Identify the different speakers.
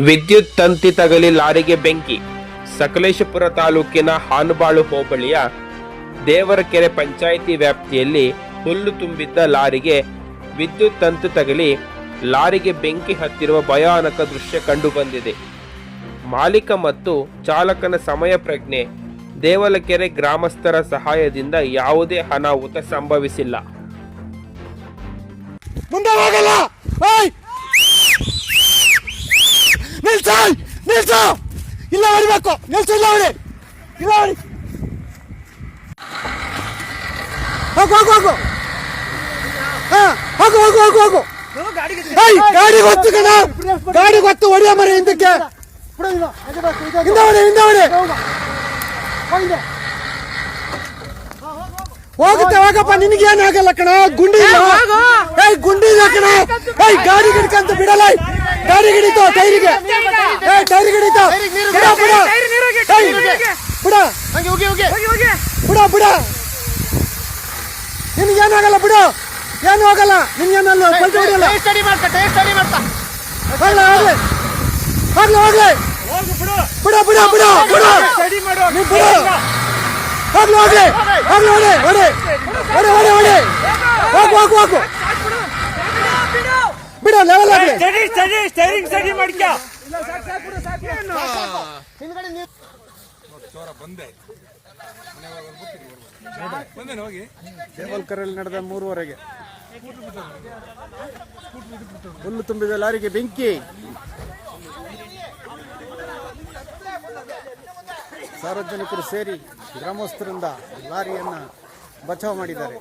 Speaker 1: ವಿದ್ಯುತ್ ತಂತಿ ತಗಲಿ ಲಾರಿಗೆ ಬೆಂಕಿ. ಸಕಲೇಶಪುರ ತಾಲೂಕಿನ ಹಾನಬಾಳು ಹೋಬಳಿಯ ದೇವರಕೆರೆ ಪಂಚಾಯಿತಿ ವ್ಯಾಪ್ತಿಯಲ್ಲಿ ಹುಲ್ಲು ತುಂಬಿದ್ದ ಲಾರಿಗೆ ವಿದ್ಯುತ್ ತಂತಿ ತಗಲಿ ಲಾರಿಗೆ ಬೆಂಕಿ ಹತ್ತಿರುವ ಭಯಾನಕ ದೃಶ್ಯ ಕಂಡುಬಂದಿದೆ. ಮಾಲೀಕ ಮತ್ತು ಚಾಲಕನ ಸಮಯ ಪ್ರಜ್ಞೆ, ದೇವಲಕೆರೆ ಗ್ರಾಮಸ್ಥರ ಸಹಾಯದಿಂದ ಯಾವುದೇ ಅನಾಹುತ ಸಂಭವಿಸಿಲ್ಲ.
Speaker 2: ಇಲ್ಲ ಹೊಡಿಬೇಕು, ನಿಲ್ಸು, ಇಲ್ಲ ಹೊಡಿ, ಇಲ್ಲ ಹೊಡಿ, ಹೋಗು ಹೋಗು ಹೋಗು, ಹೋಗು ಹೋಗು ಹೋಗು ಹೋಗು. ಗಾಡಿ ಗೊತ್ತು ಕಣ, ಗಾಡಿ ಗೊತ್ತು, ಹೊಡಿಯ ಮರ ಹಿಂದಕ್ಕೆ, ಹಿಂದ ಹೊಡಿ, ಹಿಂದ ಹೊಡಿ, ಹೋಗುತ್ತೆ, ಹೋಗಪ್ಪ, ನಿನಗೇನಾಗಲ್ಲ ಕಣ, ಗುಂಡಿ ಗುಂಡಿ ಇಲ್ಲ ಕಣ. ಗಾಡಿ ಗಿಡ್ಕಂತ ಬಿಡಲ್ಲ, ಗಾಡಿ ಗಿಡಿತು ಟೈರಿಗೆ, ಟೈರ್ ಗಿಡಿತು, ಬಿಡ ಬಿಡ ಬಿಡ ಬಿಡ ಬಿಡ, ನಿನ್ಗೇನಾಗಲ್ಲ ಬಿಡು, ಏನು ಹೋಗಲ್ಲ, ನಿನ್ಗೇನಲ್ಲ ಪಲ್ಟಿ ಹೊಡಿಯಲ್ಲ, ಹೋಗ್ಲಿ ಹೋಗ್ಲಿ ಹೋಗ್ಲಿ, ಬಿಡ ಬಿಡ ಬಿಡ ಬಿಡ, ನೀವು ಬಿಡು, ಹೋಗ್ಲಿ ಹೋಗ್ಲಿ ಹೋಗ್ಲಿ, ಹೊಡಿ ಹೊಡಿ ಹೊಡಿ ಹೊಡಿ ಹೊಡಿ, ಹೋಗು ಹೋಗು ಹೋಗು, ಬಿಡ, ಲೆವೆಲ್ ಆಗಲಿ,
Speaker 3: ಸ್ಟೇರಿಂಗ್ ಸರಿ ಮಾಡ್ಕೊ.
Speaker 2: ದೇವಲ್ಕರಲ್ಲಿ ನಡೆದ 3:15 ಹುಲ್ಲು ತುಂಬಿದ ಲಾರಿಗೆ ಬೆಂಕಿ. ಸಾರ್ವಜನಿಕರು ಸೇರಿ ಗ್ರಾಮಸ್ಥರಿಂದ ಲಾರಿಯನ್ನು ಬಚಾವ್ ಮಾಡಿದ್ದಾರೆ.